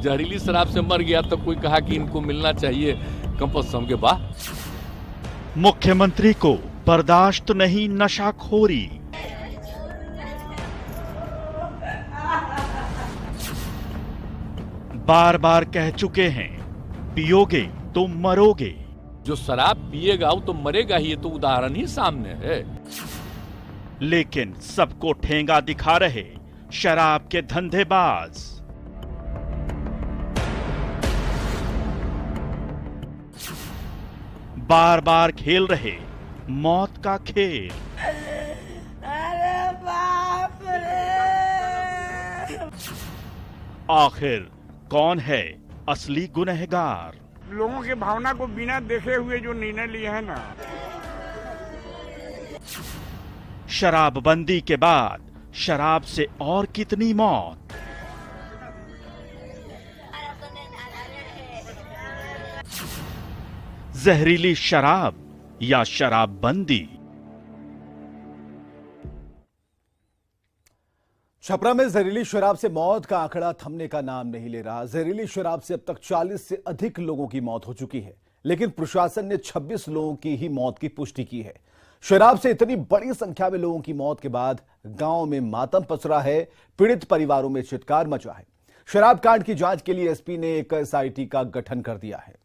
जहरीली शराब से मर गया तो कोई कहा कि इनको मिलना चाहिए कंपल्सम के बाद। मुख्यमंत्री को बर्दाश्त नहीं नशाखोरी। बार बार कह चुके हैं पियोगे तो मरोगे। जो शराब पिएगा वो तो मरेगा ही, ये तो उदाहरण ही सामने है। लेकिन सबको ठेंगा दिखा रहे शराब के धंधेबाज। बार बार खेल रहे मौत का खेल। अरे बाप रे! आखिर कौन है असली गुनहगार? लोगों की भावना को बिना देखे हुए जो निर्णय लिए हैं ना। शराबबंदी के बाद शराब से और कितनी मौत। जहरीली शराब या शराबबंदी। छपरा में जहरीली शराब से मौत का आंकड़ा थमने का नाम नहीं ले रहा। जहरीली शराब से अब तक 40 से अधिक लोगों की मौत हो चुकी है, लेकिन प्रशासन ने 26 लोगों की ही मौत की पुष्टि की है। शराब से इतनी बड़ी संख्या में लोगों की मौत के बाद गांव में मातम पसरा है, पीड़ित परिवारों में चित्कार मचा है। शराब कांड की जांच के लिए एसपी ने एक एसआईटी का गठन कर दिया है।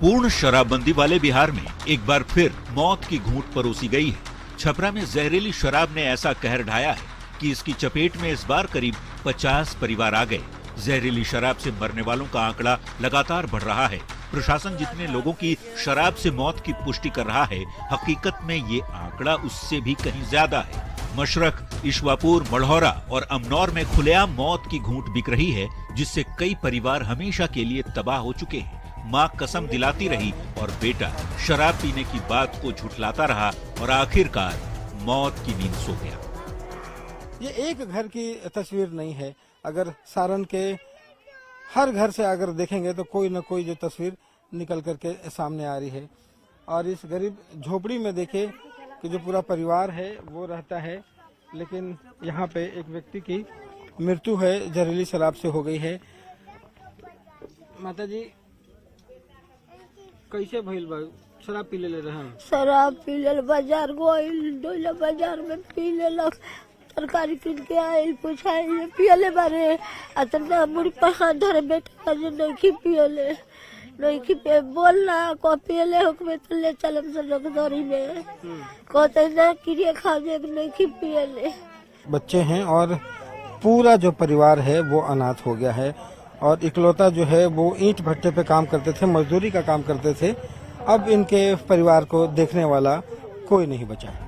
पूर्ण शराबबंदी वाले बिहार में एक बार फिर मौत की घूंट परोसी गई है। छपरा में जहरीली शराब ने ऐसा कहर ढाया है कि इसकी चपेट में इस बार करीब 50 परिवार आ गए। जहरीली शराब से मरने वालों का आंकड़ा लगातार बढ़ रहा है। प्रशासन जितने लोगों की शराब से मौत की पुष्टि कर रहा है, हकीकत में ये आंकड़ा उससे भी कहीं ज्यादा है। मशरक, ईश्वापुर, मढ़ौरा और अमनौर में खुलेआम मौत की घूंट बिक रही है, जिससे कई परिवार हमेशा के लिए तबाह हो चुके हैं। माँ कसम दिलाती रही और बेटा शराब पीने की बात को झुठलाता रहा और आखिरकार मौत की नींद सो गया। ये एक घर की तस्वीर नहीं है। अगर सारण के हर घर से अगर देखेंगे तो कोई न कोई जो तस्वीर निकल करके सामने आ रही है। और इस गरीब झोपड़ी में देखिए कि जो पूरा परिवार है वो रहता है, लेकिन यहाँ पे एक व्यक्ति की मृत्यु है, जहरीली शराब से हो गई है। माता जी कैसे भइल बा? शराब पी ले रहे हैं? शराब पी ले, बाजार गोइल, डोला बाजार में पी लेलक, तरकारी किन के आयल, पूछाइल पियले बारे। अतना मुड़ी पर हाथ धरे बेटा नहीं पियले, नहीं पे बोलना को पियले हुक्मे तो ले चलम से डॉक्टरी में कहते ना क्रिया खाने नहीं पियले। बच्चे हैं और पूरा जो परिवार है वो अनाथ हो गया है। और इकलौता जो है वो ईंट भट्टे पे काम करते थे, मजदूरी का काम करते थे। अब इनके परिवार को देखने वाला कोई नहीं बचा है।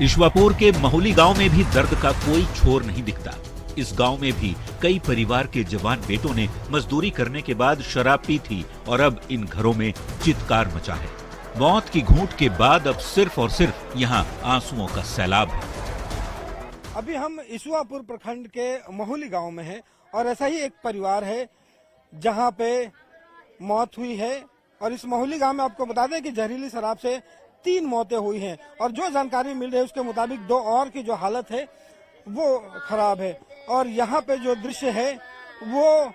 ईश्वापुर के महुली गांव में भी दर्द का कोई छोर नहीं दिखता। इस गांव में भी कई परिवार के जवान बेटों ने मजदूरी करने के बाद शराब पी थी और अब इन घरों में चित्कार मचा है। मौत की घूंट के बाद अब सिर्फ और सिर्फ यहाँ आंसुओं का सैलाब है। अभी हम ईश्वापुर प्रखंड के महुली गांव में हैं और ऐसा ही एक परिवार है जहां पे मौत हुई है। और इस महुली गांव में आपको बता दें कि जहरीली शराब से 3 मौतें हुई हैं और जो जानकारी मिल रही है उसके मुताबिक 2 और की जो हालत है वो खराब है। और यहाँ पे जो दृश्य है वो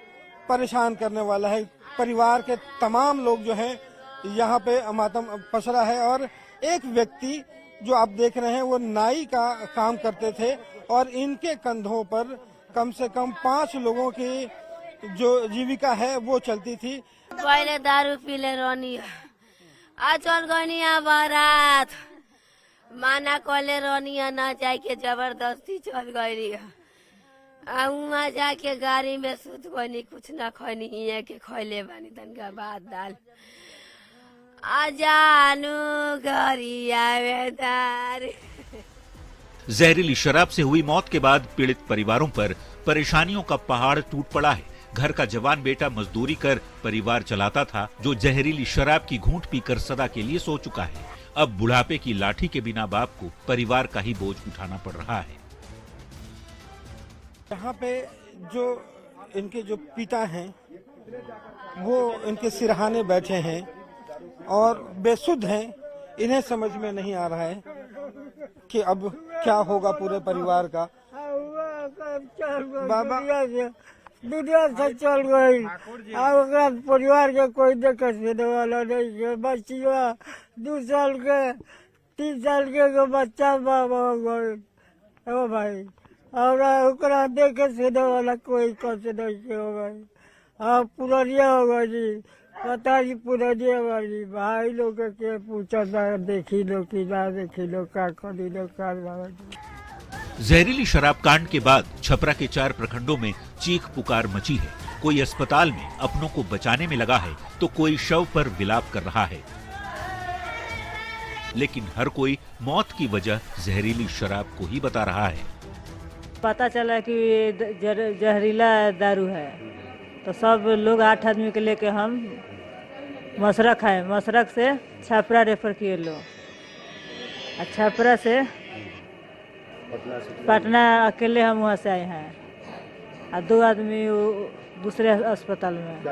परेशान करने वाला है। परिवार के तमाम लोग जो हैं यहाँ पे मातम पसरा है। और एक व्यक्ति जो आप देख रहे हैं वो नाई का काम करते थे और इनके कंधों पर कम से कम 5 लोगों की जो जीविका है वो चलती थी। पहले दारू पी ले रोनी, आज चल गनिया बारात, माना कोले रोनिया ना जाए के जबरदस्ती चल गई। वहाँ जाके गाड़ी में सुत गनी, कुछ ना खनी हिया के खैले बानी तनका बात दाल आजानु गरिया वेदार। जहरीली शराब से हुई मौत के बाद पीड़ित परिवारों पर परेशानियों का पहाड़ टूट पड़ा है। घर का जवान बेटा मजदूरी कर परिवार चलाता था, जो जहरीली शराब की घूंट पीकर सदा के लिए सो चुका है। अब बुढ़ापे की लाठी के बिना बाप को परिवार का ही बोझ उठाना पड़ रहा है। यहाँ पे जो इनके जो पिता हैं वो इनके सिरहाने बैठे हैं और बेसुध हैं। इन्हें समझ में नहीं आ रहा है कि अब क्या होगा पूरे परिवार का। बाबा दुनिया से चल गई, अब परिवार के कोई देखे सुने वाला नहीं है। बच्चिया 2 साल के 3 साल के बच्चा बाबा हो गए ओ भाई, और ओकरा देखे सुने वाला कोई कैसे नहीं हो गई। अब पुरानिया हो गई जी, पता नहीं पुरानिया वाली भाई लोग के पूछा था, देखी लो कि ना देखी लो, का करी लो का। जहरीली शराब कांड के बाद छपरा के 4 प्रखंडों में चीख पुकार मची है। कोई अस्पताल में अपनों को बचाने में लगा है तो कोई शव पर विलाप कर रहा है, लेकिन हर कोई मौत की वजह जहरीली शराब को ही बता रहा है। पता चला कि जहरीला दारू है तो सब लोग 8 आदमी के लेके हम मसरक है, मसरक से छपरा रेफर किए लोग, छपरा से पटना अकेले हम वहाँ से आए हैं, और 2 आदमी दूसरे अस्पताल में।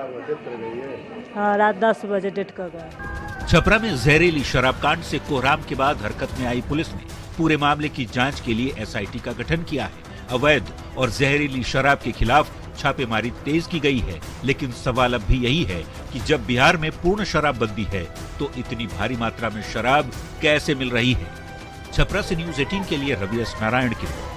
हाँ, रात 10 बजे डेट कर गए। छपरा में जहरीली शराब कांड से कोहराम के बाद हरकत में आई पुलिस ने पूरे मामले की जांच के लिए एसआईटी का गठन किया है। अवैध और जहरीली शराब के खिलाफ छापेमारी तेज की गई है, लेकिन सवाल अब भी यही है कि जब बिहार में पूर्ण शराबबंदी है तो इतनी भारी मात्रा में शराब कैसे मिल रही है। छपरा से न्यूज़ 18 के लिए रवि एस नारायण की रिपोर्ट।